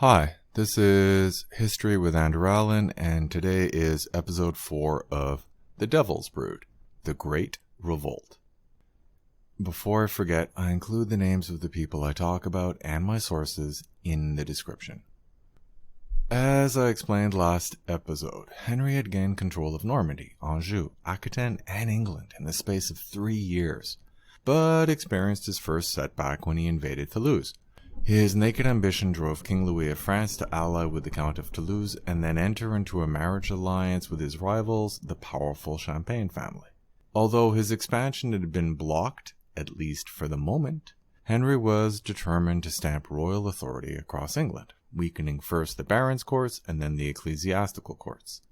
Hi, this is History with Andrew Allen, and today is episode 4 of The Devil's Brood, The Great Revolt. Before I forget, I include the names of the people I talk about and my sources in the description. As I explained last episode, Henry had gained control of Normandy, Anjou, Aquitaine, and England in the space of 3 years, but experienced his first setback when he invaded Toulouse. His naked ambition drove King Louis of France to ally with the Count of Toulouse and then enter into a marriage alliance with his rivals, the powerful Champagne family. Although his expansion had been blocked, at least for the moment, Henry was determined to stamp royal authority across England, weakening first the barons' courts and then the ecclesiastical courts.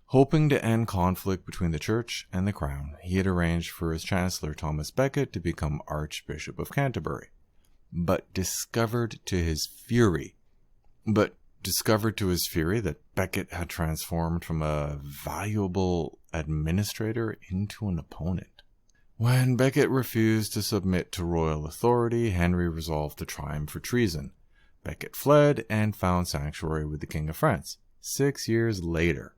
Hoping to end conflict between the church and the crown, he had arranged for his chancellor Thomas Becket to become Archbishop of Canterbury. But discovered to his fury that Becket had transformed from a valuable administrator into an opponent. When Becket refused to submit to royal authority, Henry resolved to try him for treason. Becket fled and found sanctuary with the King of France. 6 years later,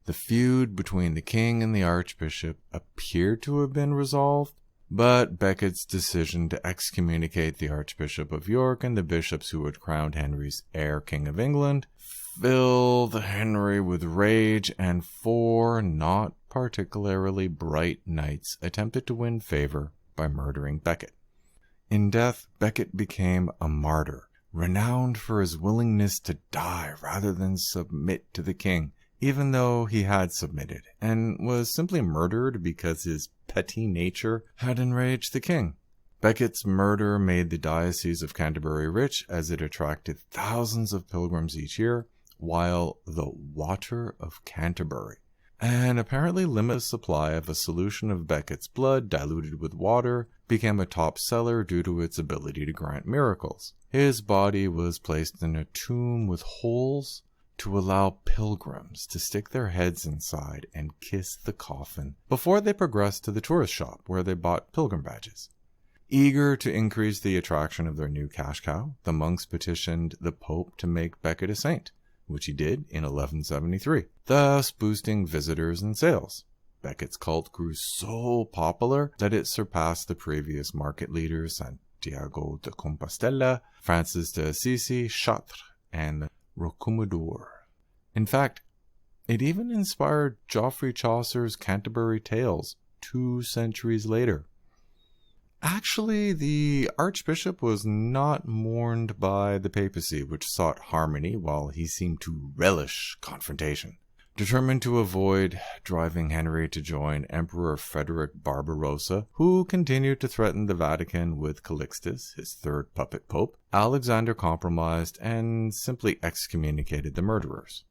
the feud between the king and the archbishop appeared to have been resolved, but Becket's decision to excommunicate the Archbishop of York and the bishops who had crowned Henry's heir King of England filled Henry with rage, and 4 not particularly bright knights attempted to win favor by murdering Becket. In death, Becket became a martyr, renowned for his willingness to die rather than submit to the king, even though he had submitted, and was simply murdered because his petty nature had enraged the king. Becket's murder made the Diocese of Canterbury rich, as it attracted thousands of pilgrims each year, while the water of Canterbury, an apparently limited supply of a solution of Becket's blood diluted with water, became a top seller due to its ability to grant miracles. His body was placed in a tomb with holes to allow pilgrims to stick their heads inside and kiss the coffin before they progressed to the tourist shop where they bought pilgrim badges. Eager to increase the attraction of their new cash cow, the monks petitioned the Pope to make Becket a saint, which he did in 1173, thus boosting visitors and sales. Becket's cult grew so popular that it surpassed the previous market leaders Santiago de Compostela, Francis de Assisi, Chartres, and Rocamadour. In fact, it even inspired Geoffrey Chaucer's Canterbury Tales 2 centuries later. Actually, the archbishop was not mourned by the papacy, which sought harmony while he seemed to relish confrontation. Determined to avoid driving Henry to join Emperor Frederick Barbarossa, who continued to threaten the Vatican with Calixtus, his third puppet pope, Alexander compromised and simply excommunicated the murderers.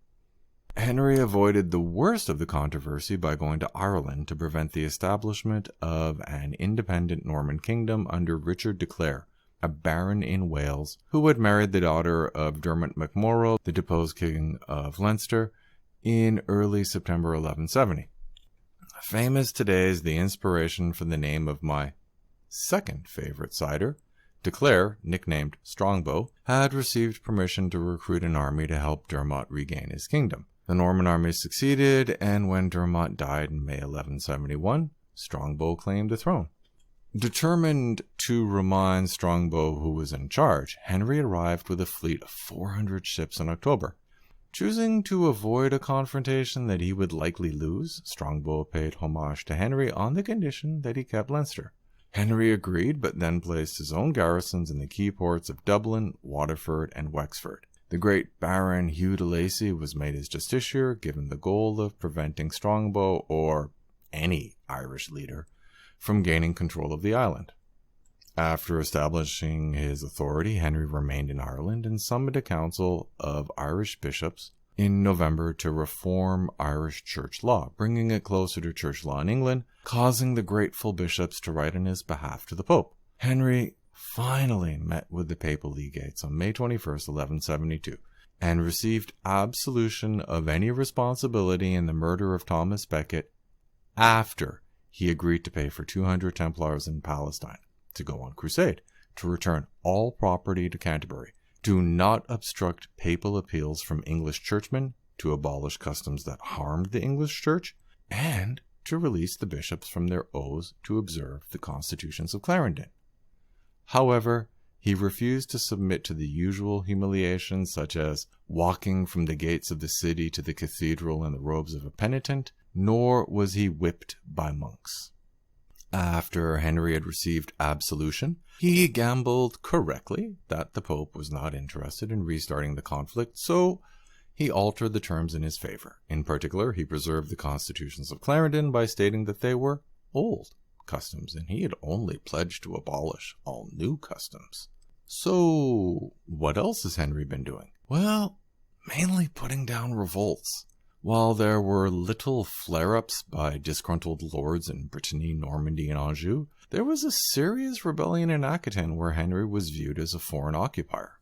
Henry avoided the worst of the controversy by going to Ireland to prevent the establishment of an independent Norman kingdom under Richard de Clare, a baron in Wales who had married the daughter of Dermot MacMorrough, the deposed king of Leinster, in early September 1170. Famous today is the inspiration for the name of my second favorite cider. De Clare, nicknamed Strongbow, had received permission to recruit an army to help Dermot regain his kingdom. The Norman army succeeded, and when Dermot died in May 1171, Strongbow claimed the throne. Determined to remind Strongbow who was in charge, Henry arrived with a fleet of 400 ships in October. Choosing to avoid a confrontation that he would likely lose, Strongbow paid homage to Henry on the condition that he kept Leinster. Henry agreed, but then placed his own garrisons in the key ports of Dublin, Waterford, and Wexford. The great Baron Hugh de Lacy was made his justiciar, given the goal of preventing Strongbow, or any Irish leader, from gaining control of the island. After establishing his authority, Henry remained in Ireland and summoned a council of Irish bishops in November to reform Irish church law, bringing it closer to church law in England, causing the grateful bishops to write on his behalf to the Pope. Henry finally met with the papal legates on May 21, 1172, and received absolution of any responsibility in the murder of Thomas Becket after he agreed to pay for 200 Templars in Palestine to go on crusade to return all property to Canterbury, do not obstruct papal appeals from English churchmen, to abolish customs that harmed the English church, and to release the bishops from their oaths to observe the constitutions of Clarendon. However, he refused to submit to the usual humiliations such as walking from the gates of the city to the cathedral in the robes of a penitent, nor was he whipped by monks. After Henry had received absolution, he gambled correctly that the Pope was not interested in restarting the conflict, so he altered the terms in his favor. In particular, he preserved the constitutions of Clarendon by stating that they were old customs, and he had only pledged to abolish all new customs. So, what else has Henry been doing? Well, mainly putting down revolts. While there were little flare-ups by disgruntled lords in Brittany, Normandy, and Anjou, there was a serious rebellion in Aquitaine where Henry was viewed as a foreign occupier.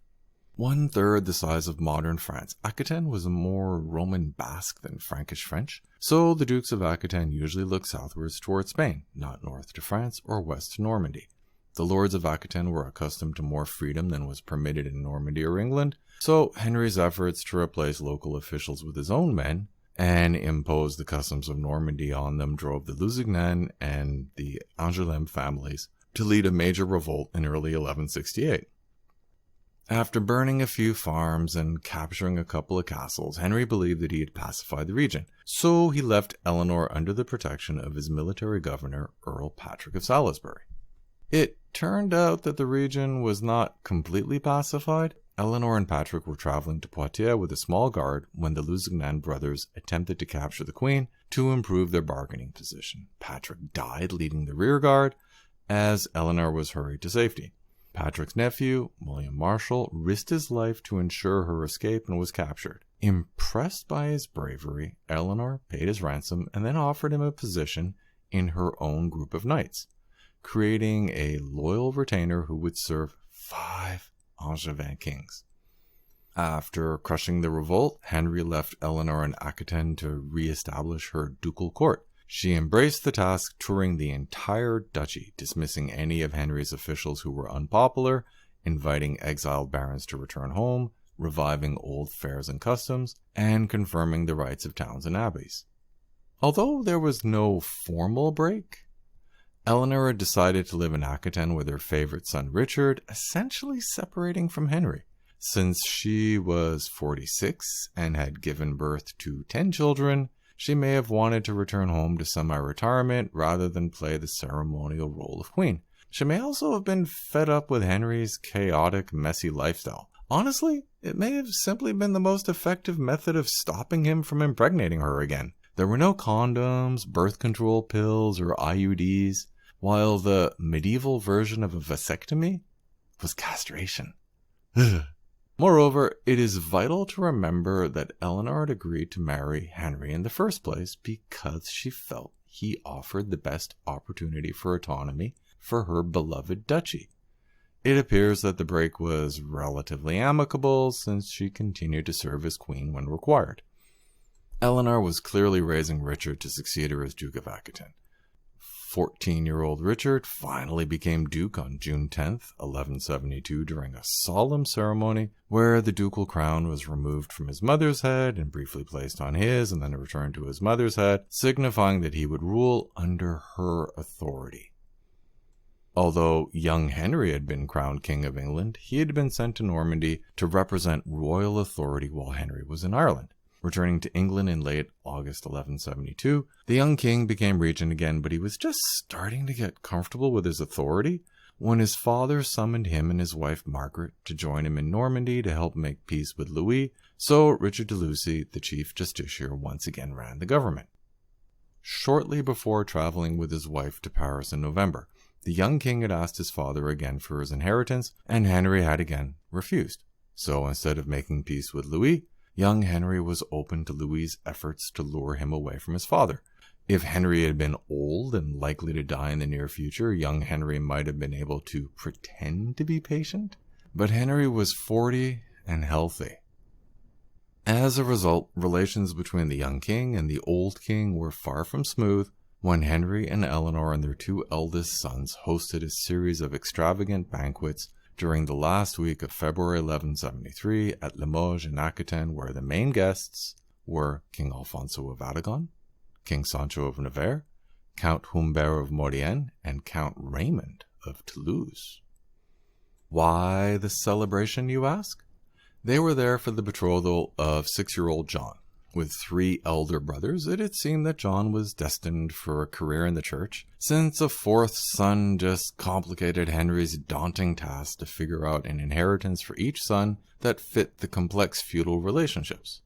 1/3 the size of modern France, Aquitaine was more Roman Basque than Frankish French, so the Dukes of Aquitaine usually looked southwards toward Spain, not north to France or west to Normandy. The lords of Aquitaine were accustomed to more freedom than was permitted in Normandy or England, so Henry's efforts to replace local officials with his own men and impose the customs of Normandy on them drove the Lusignan and the Angevin families to lead a major revolt in early 1168. After burning a few farms and capturing a couple of castles, Henry believed that he had pacified the region, so he left Eleanor under the protection of his military governor, Earl Patrick of Salisbury. It turned out that the region was not completely pacified. Eleanor and Patrick were traveling to Poitiers with a small guard when the Lusignan brothers attempted to capture the queen to improve their bargaining position. Patrick died leading the rear guard as Eleanor was hurried to safety. Patrick's nephew, William Marshal, risked his life to ensure her escape and was captured. Impressed by his bravery, Eleanor paid his ransom and then offered him a position in her own group of knights, creating a loyal retainer who would serve 5 Angevin kings. After crushing the revolt, Henry left Eleanor in Aquitaine to re-establish her ducal court. She embraced the task, touring the entire duchy, dismissing any of Henry's officials who were unpopular, inviting exiled barons to return home, reviving old fairs and customs, and confirming the rights of towns and abbeys. Although there was no formal break, Eleanor decided to live in Aquitaine with her favorite son Richard, essentially separating from Henry. Since she was 46 and had given birth to 10 children, she may have wanted to return home to semi-retirement rather than play the ceremonial role of queen. She may also have been fed up with Henry's chaotic, messy lifestyle. Honestly, it may have simply been the most effective method of stopping him from impregnating her again. There were no condoms, birth control pills, or IUDs, while the medieval version of a vasectomy was castration. Moreover, it is vital to remember that Eleanor had agreed to marry Henry in the first place because she felt he offered the best opportunity for autonomy for her beloved duchy. It appears that the break was relatively amicable since she continued to serve as queen when required. Eleanor was clearly raising Richard to succeed her as Duke of Aquitaine. 14-year-old Richard finally became Duke on June 10th, 1172, during a solemn ceremony where the ducal crown was removed from his mother's head and briefly placed on his and then returned to his mother's head, signifying that he would rule under her authority. Although young Henry had been crowned King of England, he had been sent to Normandy to represent royal authority while Henry was in Ireland. Returning to England in late August 1172, the young king became regent again, but he was just starting to get comfortable with his authority when his father summoned him and his wife Margaret to join him in Normandy to help make peace with Louis, so Richard de Lucy, the chief justiciar, once again ran the government. Shortly before traveling with his wife to Paris in November, the young king had asked his father again for his inheritance, and Henry had again refused. So instead of making peace with Louis, young Henry was open to Louis's efforts to lure him away from his father. If Henry had been old and likely to die in the near future, young Henry might have been able to pretend to be patient. But Henry was 40 and healthy. As a result, relations between the young king and the old king were far from smooth when Henry and Eleanor and their 2 eldest sons hosted a series of extravagant banquets during the last week of February 1173 at Limoges in Aquitaine, where the main guests were King Alfonso of Aragon, King Sancho of Navarre, Count Humbert of Maurienne, and Count Raymond of Toulouse. Why the celebration, you ask? They were there for the betrothal of 6-year-old John. With 3 elder brothers, it had seemed that John was destined for a career in the church, since a 4th son just complicated Henry's daunting task to figure out an inheritance for each son that fit the complex feudal relationships.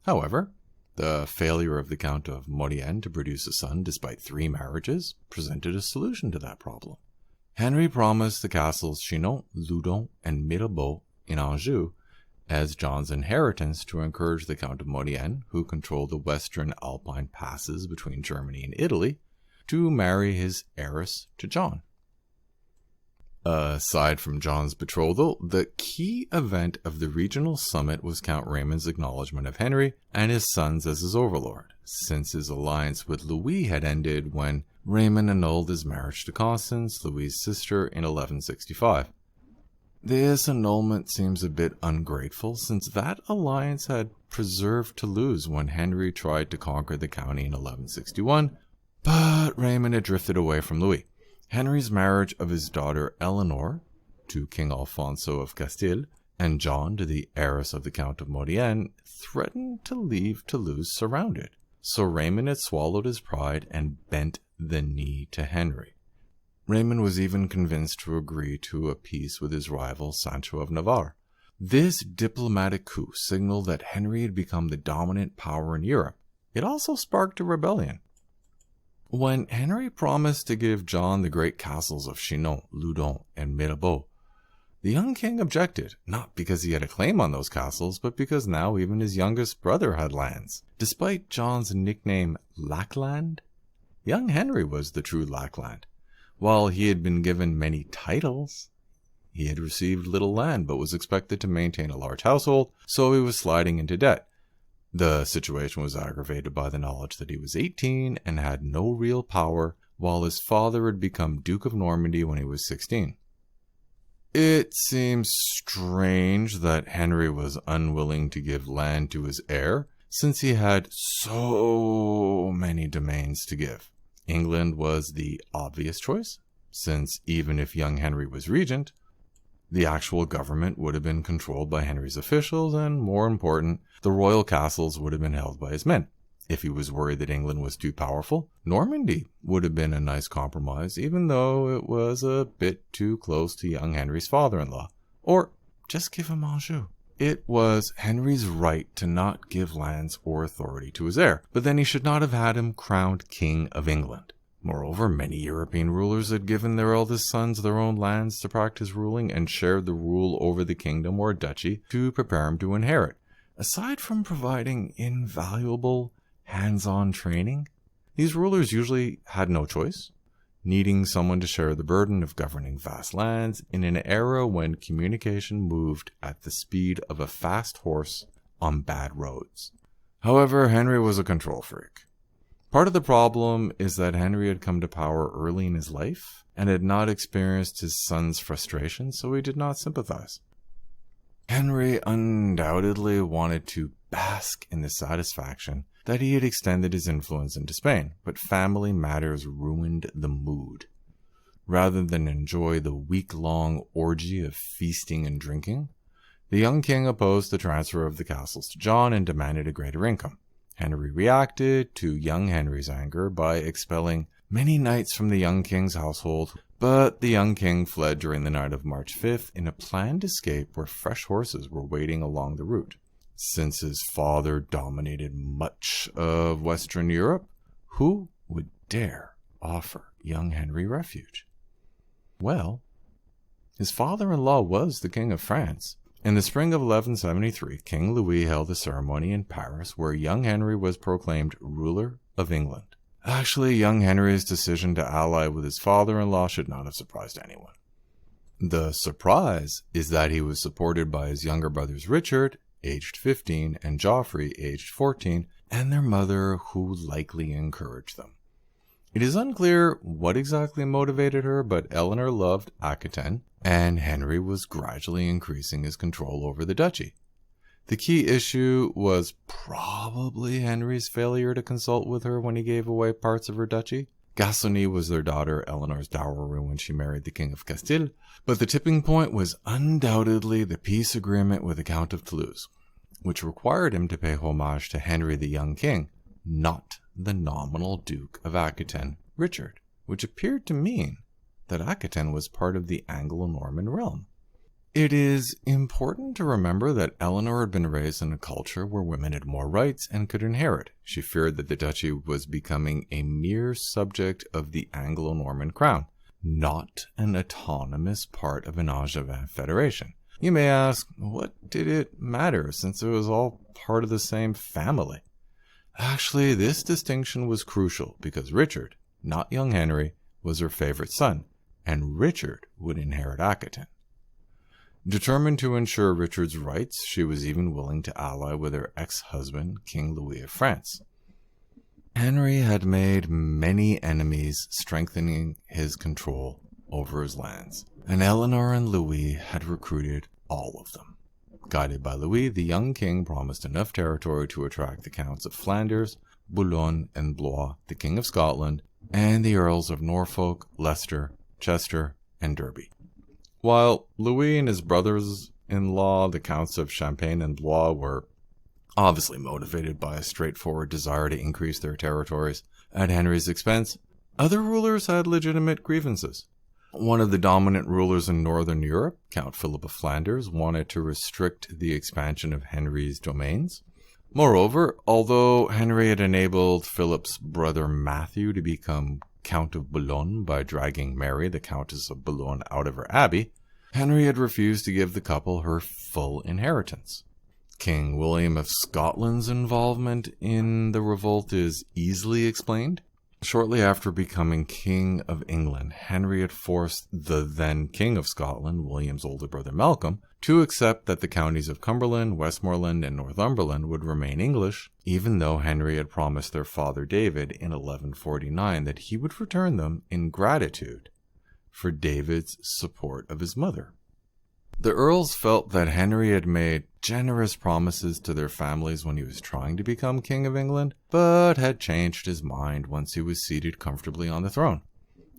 However, the failure of the Count of Maurienne to produce a son despite 3 marriages presented a solution to that problem. Henry promised the castles Chinon, Loudon, and Mirabeau in Anjou as John's inheritance to encourage the Count of Maurienne, who controlled the western Alpine passes between Germany and Italy, to marry his heiress to John. Aside from John's betrothal, the key event of the regional summit was Count Raymond's acknowledgement of Henry and his sons as his overlord, since his alliance with Louis had ended when Raymond annulled his marriage to Constance, Louis's sister, in 1165. This annulment seems a bit ungrateful, since that alliance had preserved Toulouse when Henry tried to conquer the county in 1161, but Raymond had drifted away from Louis. Henry's marriage of his daughter Eleanor to King Alfonso of Castile and John to the heiress of the Count of Maurienne threatened to leave Toulouse surrounded, so Raymond had swallowed his pride and bent the knee to Henry. Raymond was even convinced to agree to a peace with his rival Sancho of Navarre. This diplomatic coup signaled that Henry had become the dominant power in Europe. It also sparked a rebellion. When Henry promised to give John the great castles of Chinon, Loudon, and Mirabeau, the young king objected, not because he had a claim on those castles, but because now even his youngest brother had lands. Despite John's nickname Lackland, young Henry was the true Lackland. While he had been given many titles, he had received little land but was expected to maintain a large household, so he was sliding into debt. The situation was aggravated by the knowledge that he was 18 and had no real power, while his father had become Duke of Normandy when he was 16. It seems strange that Henry was unwilling to give land to his heir, since he had so many domains to give. England was the obvious choice, since even if young Henry was regent, the actual government would have been controlled by Henry's officials, and more important, the royal castles would have been held by his men. If he was worried that England was too powerful, Normandy would have been a nice compromise, even though it was a bit too close to young Henry's father-in-law. Or just give him Anjou. It was Henry's right to not give lands or authority to his heir, but then he should not have had him crowned King of England. Moreover, many European rulers had given their eldest sons their own lands to practice ruling and shared the rule over the kingdom or duchy to prepare him to inherit. Aside from providing invaluable hands-on training, these rulers usually had no choice, needing someone to share the burden of governing vast lands in an era when communication moved at the speed of a fast horse on bad roads. However, Henry was a control freak. Part of the problem is that Henry had come to power early in his life and had not experienced his son's frustration, so he did not sympathize. Henry undoubtedly wanted to bask in the satisfaction that he had extended his influence into Spain, but family matters ruined the mood. Rather than enjoy the week-long orgy of feasting and drinking, the young king opposed the transfer of the castles to John and demanded a greater income. Henry reacted to young Henry's anger by expelling many knights from the young king's household, but the young king fled during the night of March 5th in a planned escape where fresh horses were waiting along the route. Since his father dominated much of Western Europe, who would dare offer young Henry refuge? Well, his father-in-law was the King of France. In the spring of 1173, King Louis held a ceremony in Paris where young Henry was proclaimed ruler of England. Actually, young Henry's decision to ally with his father-in-law should not have surprised anyone. The surprise is that he was supported by his younger brothers Richard, aged 15, and Geoffrey, aged 14, and their mother, who likely encouraged them. It is unclear what exactly motivated her, but Eleanor loved Aquitaine, and Henry was gradually increasing his control over the duchy. The key issue was probably Henry's failure to consult with her when he gave away parts of her duchy. Gascony was their daughter Eleanor's dowry when she married the King of Castile, but the tipping point was undoubtedly the peace agreement with the Count of Toulouse, which required him to pay homage to Henry the young king, not the nominal Duke of Aquitaine, Richard, which appeared to mean that Aquitaine was part of the Anglo-Norman realm. It is important to remember that Eleanor had been raised in a culture where women had more rights and could inherit. She feared that the duchy was becoming a mere subject of the Anglo-Norman crown, not an autonomous part of an Angevin federation. You may ask, what did it matter since it was all part of the same family? Actually, this distinction was crucial because Richard, not young Henry, was her favorite son, and Richard would inherit Aquitaine. Determined to ensure Richard's rights, she was even willing to ally with her ex-husband, King Louis of France. Henry had made many enemies, strengthening his control over his lands, and Eleanor and Louis had recruited all of them. Guided by Louis, the young king promised enough territory to attract the counts of Flanders, Boulogne, and Blois, the King of Scotland, and the earls of Norfolk, Leicester, Chester, and Derby. While Louis and his brothers-in-law, the Counts of Champagne and Blois, were obviously motivated by a straightforward desire to increase their territories at Henry's expense, other rulers had legitimate grievances. One of the dominant rulers in northern Europe, Count Philip of Flanders, wanted to restrict the expansion of Henry's domains. Moreover, although Henry had enabled Philip's brother Matthew to become Count of Boulogne by dragging Mary, the Countess of Boulogne, out of her abbey, Henry had refused to give the couple her full inheritance. King William of Scotland's involvement in the revolt is easily explained. Shortly after becoming King of England, Henry had forced the then King of Scotland, William's older brother Malcolm, to accept that the counties of Cumberland, Westmoreland, and Northumberland would remain English, even though Henry had promised their father David in 1149 that he would return them in gratitude for David's support of his mother. The earls felt that Henry had made generous promises to their families when he was trying to become King of England, but had changed his mind once he was seated comfortably on the throne.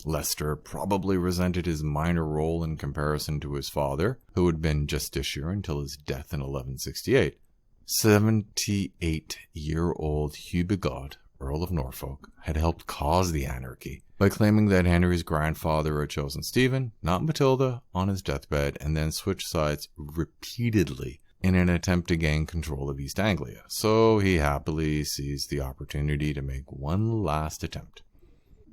Leicester probably resented his minor role in comparison to his father, who had been justiciar until his death in 1168. 78-year-old Hugh Bigod, Earl of Norfolk, had helped cause the anarchy by claiming that Henry's grandfather had chosen Stephen, not Matilda, on his deathbed, and then switched sides repeatedly in an attempt to gain control of East Anglia. So he happily seized the opportunity to make one last attempt.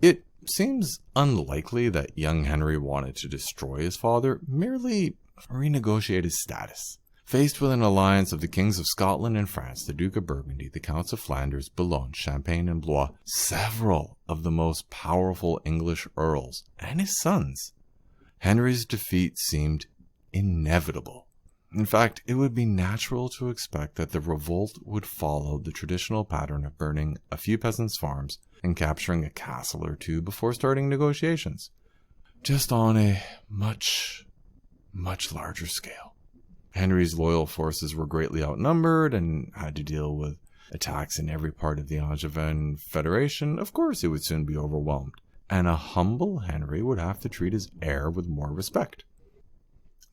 It seems unlikely that young Henry wanted to destroy his father, merely renegotiate his status. Faced with an alliance of the kings of Scotland and France, the Duke of Burgundy, the Counts of Flanders, Boulogne, Champagne, and Blois, several of the most powerful English earls, and his sons, Henry's defeat seemed inevitable. In fact, it would be natural to expect that the revolt would follow the traditional pattern of burning a few peasants' farms and capturing a castle or two before starting negotiations, just on a much, much larger scale. Henry's loyal forces were greatly outnumbered and had to deal with attacks in every part of the Angevin Federation. Of course, he would soon be overwhelmed, and a humble Henry would have to treat his heir with more respect.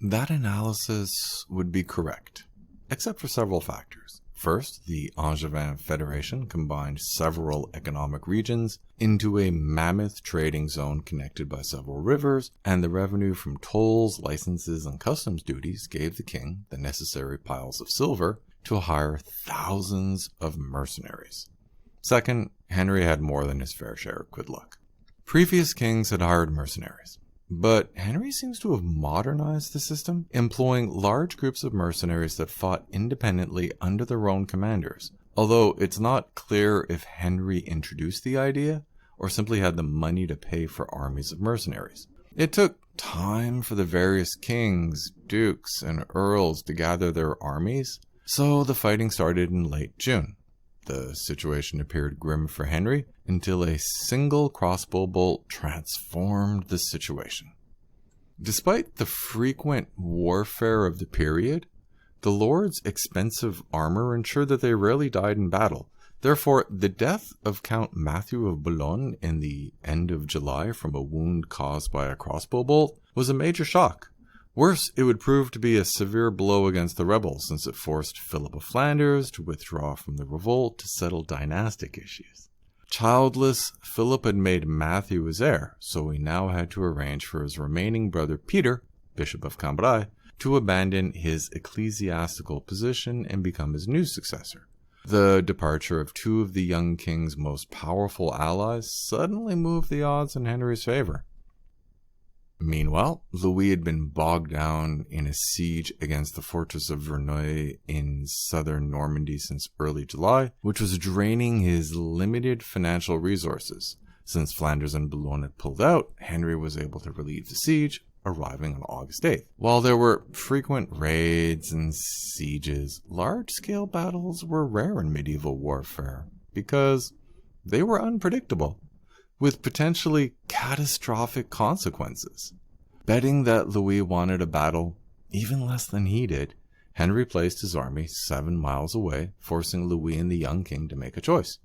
That analysis would be correct, except for several factors. First, the Angevin Federation combined several economic regions into a mammoth trading zone connected by several rivers, and the revenue from tolls, licenses, and customs duties gave the king the necessary piles of silver to hire thousands of mercenaries. Second, Henry had more than his fair share of good luck. Previous kings had hired mercenaries, but Henry seems to have modernized the system, employing large groups of mercenaries that fought independently under their own commanders, although it's not clear if Henry introduced the idea or simply had the money to pay for armies of mercenaries. It took time for the various kings, dukes, and earls to gather their armies, so the fighting started in late June. The situation appeared grim for Henry until a single crossbow bolt transformed the situation. Despite the frequent warfare of the period, the lords' expensive armor ensured that they rarely died in battle. Therefore, the death of Count Matthew of Boulogne in the end of July from a wound caused by a crossbow bolt was a major shock. Worse, it would prove to be a severe blow against the rebels, since it forced Philip of Flanders to withdraw from the revolt to settle dynastic issues. Childless, Philip had made Matthew his heir, so he now had to arrange for his remaining brother Peter, Bishop of Cambrai, to abandon his ecclesiastical position and become his new successor. The departure of two of the young king's most powerful allies suddenly moved the odds in Henry's favor. Meanwhile, Louis had been bogged down in a siege against the fortress of Verneuil in southern Normandy since early July, which was draining his limited financial resources. Since Flanders and Boulogne had pulled out, Henry was able to relieve the siege, arriving on August 8th. While there were frequent raids and sieges, large-scale battles were rare in medieval warfare because they were unpredictable, with potentially catastrophic consequences. Betting that Louis wanted a battle even less than he did, Henry placed his army 7 miles away, forcing Louis and the young king to make a choice.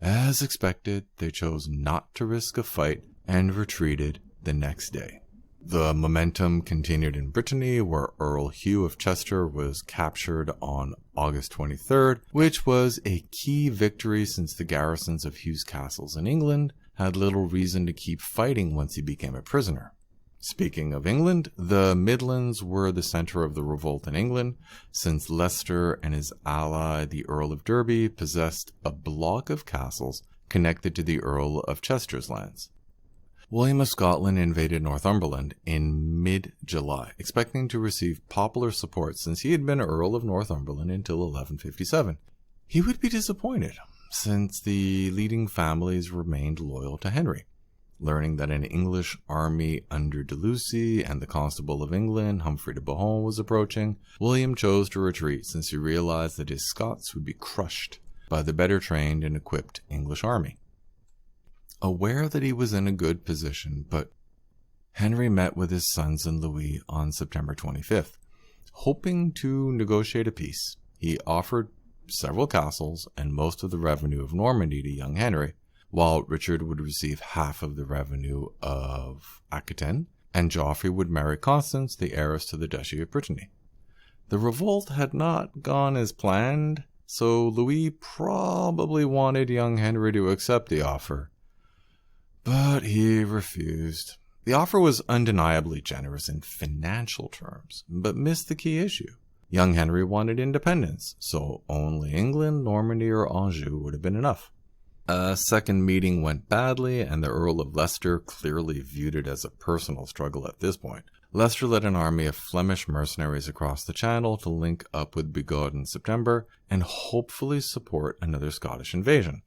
As expected, they chose not to risk a fight and retreated the next day. The momentum continued in Brittany, where Earl Hugh of Chester was captured on August 23rd, which was a key victory since the garrisons of Hugh's castles in England had little reason to keep fighting once he became a prisoner. Speaking of England, the Midlands were the center of the revolt in England, since Leicester and his ally, the Earl of Derby, possessed a block of castles connected to the Earl of Chester's lands. William of Scotland invaded Northumberland in mid-July, expecting to receive popular support since he had been Earl of Northumberland until 1157. He would be disappointed, since the leading families remained loyal to Henry. Learning that an English army under de Lucy and the Constable of England, Humphrey de Bohun, was approaching, William chose to retreat since he realized that his Scots would be crushed by the better trained and equipped English army. Aware that he was in a good position, but Henry met with his sons and Louis on September 25th. Hoping to negotiate a peace, he offered several castles and most of the revenue of Normandy to young Henry, while Richard would receive half of the revenue of Aquitaine, and Geoffrey would marry Constance, the heiress to the Duchy of Brittany. The revolt had not gone as planned, so Louis probably wanted young Henry to accept the offer, but he refused. The offer was undeniably generous in financial terms, but missed the key issue. Young Henry wanted independence, so only England, Normandy, or Anjou would have been enough. A second meeting went badly, and the Earl of Leicester clearly viewed it as a personal struggle at this point. Leicester led an army of Flemish mercenaries across the Channel to link up with Bigot in September and hopefully support another Scottish invasion.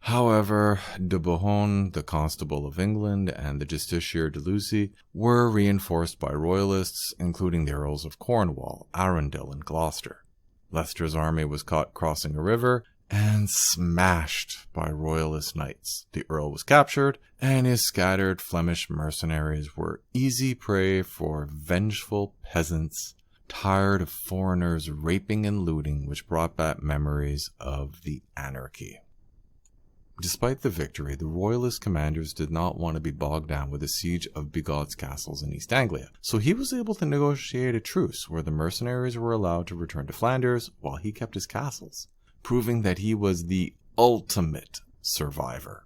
However, de Bohun, the Constable of England, and the Justiciar de Lucy were reinforced by royalists, including the Earls of Cornwall, Arundel, and Gloucester. Leicester's army was caught crossing a river and smashed by royalist knights. The Earl was captured, and his scattered Flemish mercenaries were easy prey for vengeful peasants tired of foreigners raping and looting, which brought back memories of the anarchy. Despite the victory, the royalist commanders did not want to be bogged down with the siege of Bigot's castles in East Anglia, so he was able to negotiate a truce where the mercenaries were allowed to return to Flanders while he kept his castles, proving that he was the ultimate survivor.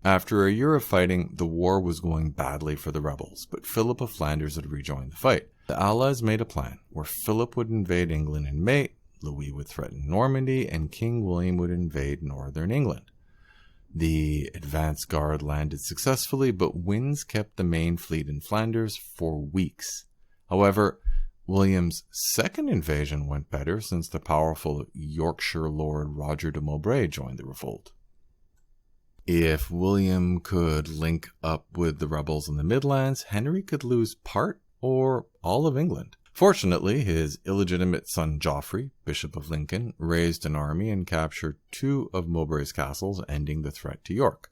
After a year of fighting, the war was going badly for the rebels, but Philip of Flanders had rejoined the fight. The Allies made a plan where Philip would invade England in May, Louis would threaten Normandy, and King William would invade northern England. The advance guard landed successfully, but winds kept the main fleet in Flanders for weeks. However, William's second invasion went better since the powerful Yorkshire Lord Roger de Mowbray joined the revolt. If William could link up with the rebels in the Midlands, Henry could lose part or all of England. Fortunately, his illegitimate son Geoffrey, Bishop of Lincoln, raised an army and captured 2 of Mowbray's castles, ending the threat to York.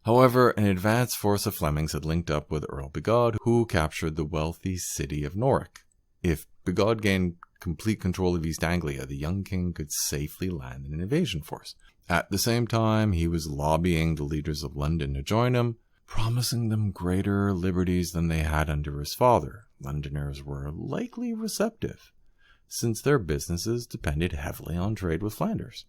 However, an advanced force of Flemings had linked up with Earl Bigod, who captured the wealthy city of Norwich. If Bigod gained complete control of East Anglia, the young king could safely land an invasion force. At the same time, he was lobbying the leaders of London to join him, promising them greater liberties than they had under his father. Londoners were likely receptive, since their businesses depended heavily on trade with Flanders.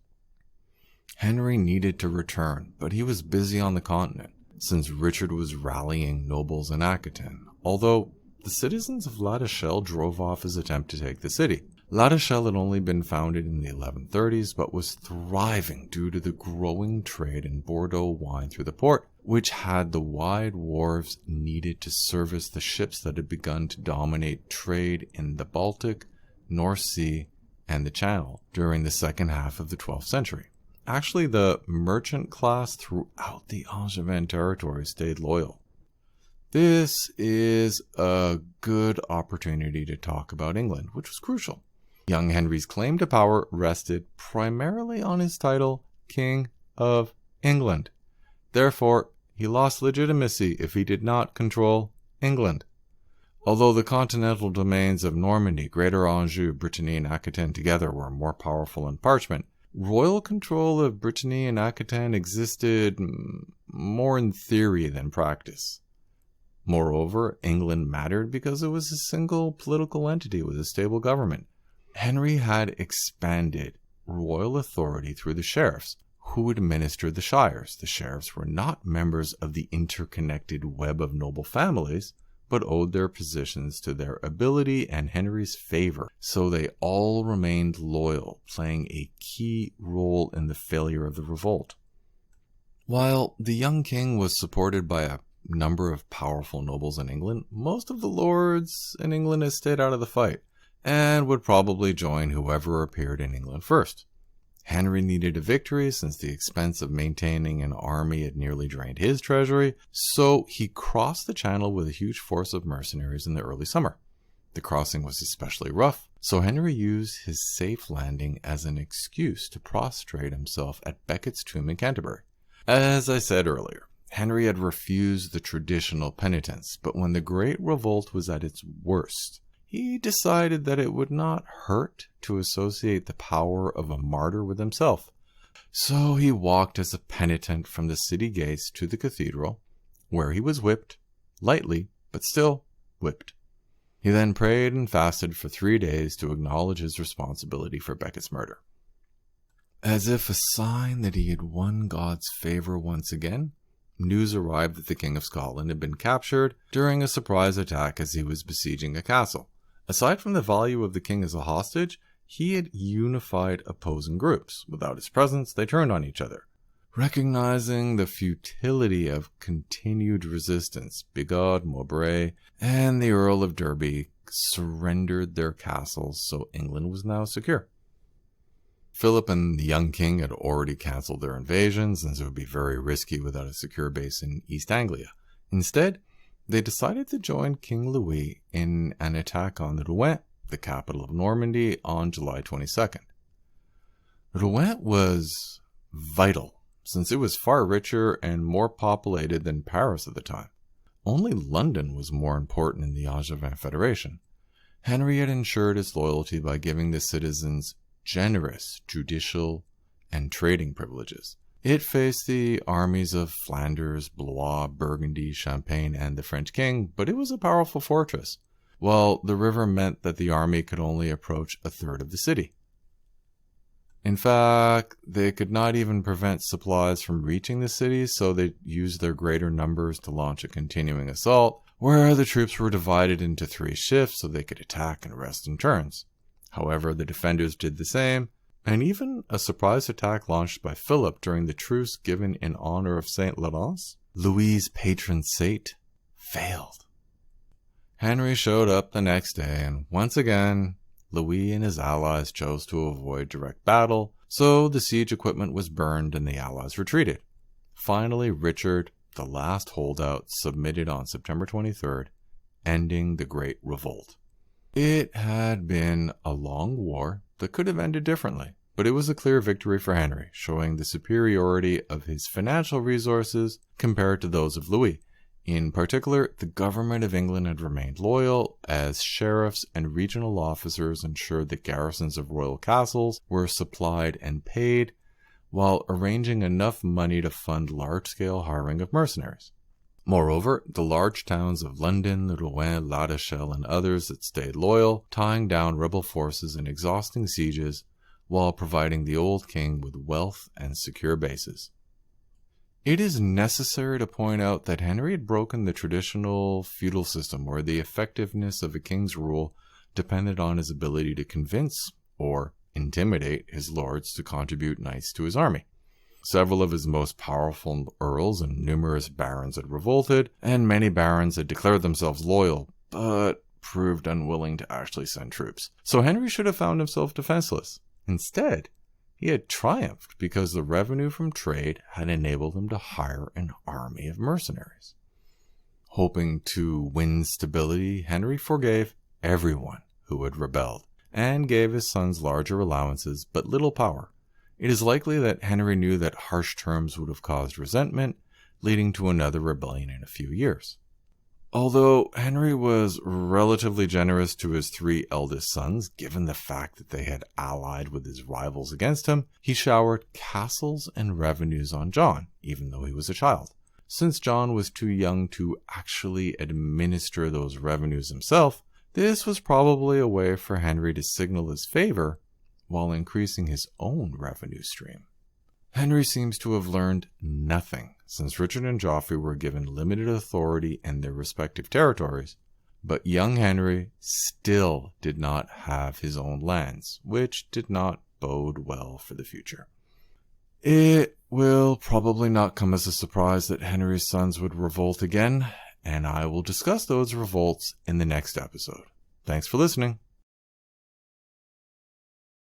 Henry needed to return, but he was busy on the continent, since Richard was rallying nobles in Aquitaine, although the citizens of La Rochelle drove off his attempt to take the city. La Rochelle had only been founded in the 1130s, but was thriving due to the growing trade in Bordeaux wine through the port, which had the wide wharves needed to service the ships that had begun to dominate trade in the Baltic, North Sea, and the Channel during the second half of the 12th century. Actually, the merchant class throughout the Angevin territory stayed loyal. This is a good opportunity to talk about England, which was crucial. Young Henry's claim to power rested primarily on his title, King of England. Therefore, he lost legitimacy if he did not control England. Although the continental domains of Normandy, Greater Anjou, Brittany, and Aquitaine together were more powerful in parchment, royal control of Brittany and Aquitaine existed more in theory than practice. Moreover, England mattered because it was a single political entity with a stable government. Henry had expanded royal authority through the sheriffs, who administered the shires. The sheriffs were not members of the interconnected web of noble families, but owed their positions to their ability and Henry's favor, so they all remained loyal, playing a key role in the failure of the revolt. While the young king was supported by a number of powerful nobles in England, most of the lords in England had stayed out of the fight, and would probably join whoever appeared in England first. Henry needed a victory since the expense of maintaining an army had nearly drained his treasury, so he crossed the Channel with a huge force of mercenaries in the early summer. The crossing was especially rough, so Henry used his safe landing as an excuse to prostrate himself at Becket's tomb in Canterbury. As I said earlier, Henry had refused the traditional penitence, but when the Great Revolt was at its worst, he decided that it would not hurt to associate the power of a martyr with himself. So he walked as a penitent from the city gates to the cathedral, where he was whipped, lightly, but still whipped. He then prayed and fasted for 3 days to acknowledge his responsibility for Becket's murder. As if a sign that he had won God's favor once again, news arrived that the King of Scotland had been captured during a surprise attack as he was besieging a castle. Aside from the value of the king as a hostage, he had unified opposing groups. Without his presence, they turned on each other. Recognizing the futility of continued resistance, Bigod, Mowbray, and the Earl of Derby surrendered their castles, so England was now secure. Philip and the young king had already cancelled their invasions, and it would be very risky without a secure base in East Anglia. Instead, they decided to join King Louis in an attack on Rouen, the capital of Normandy, on July 22nd. Rouen was vital, since it was far richer and more populated than Paris at the time. Only London was more important in the Angevin Federation. Henry had ensured its loyalty by giving the citizens generous judicial and trading privileges. It faced the armies of Flanders, Blois, Burgundy, Champagne, and the French king, but it was a powerful fortress, while the river meant that the army could only approach a third of the city. In fact, they could not even prevent supplies from reaching the city, so they used their greater numbers to launch a continuing assault, where the troops were divided into 3 shifts so they could attack and rest in turns. However, the defenders did the same, and even a surprise attack launched by Philip during the truce given in honor of Saint Laurence, Louis's patron saint, failed. Henry showed up the next day, and once again, Louis and his allies chose to avoid direct battle, so the siege equipment was burned and the allies retreated. Finally, Richard, the last holdout, submitted on September 23rd, ending the Great Revolt. It had been a long war that could have ended differently. but it was a clear victory for Henry, showing the superiority of his financial resources compared to those of Louis. In particular, the government of England had remained loyal, as sheriffs and regional officers ensured that garrisons of royal castles were supplied and paid, while arranging enough money to fund large-scale hiring of mercenaries. Moreover, the large towns of London, Rouen, La Rochelle, and others that stayed loyal, tying down rebel forces in exhausting sieges, while providing the old king with wealth and secure bases. It is necessary to point out that Henry had broken the traditional feudal system where the effectiveness of a king's rule depended on his ability to convince or intimidate his lords to contribute knights to his army. Several of his most powerful earls and numerous barons had revolted, and many barons had declared themselves loyal, but proved unwilling to actually send troops. So Henry should have found himself defenseless. Instead, he had triumphed because the revenue from trade had enabled him to hire an army of mercenaries. Hoping to win stability, Henry forgave everyone who had rebelled and gave his sons larger allowances but little power. It is likely that Henry knew that harsh terms would have caused resentment, leading to another rebellion in a few years. Although Henry was relatively generous to his three eldest sons, given the fact that they had allied with his rivals against him, he showered castles and revenues on John, even though he was a child. Since John was too young to actually administer those revenues himself, this was probably a way for Henry to signal his favor while increasing his own revenue stream. Henry seems to have learned nothing, since Richard and Geoffrey were given limited authority in their respective territories, but young Henry still did not have his own lands, which did not bode well for the future. It will probably not come as a surprise that Henry's sons would revolt again, and I will discuss those revolts in the next episode. Thanks for listening.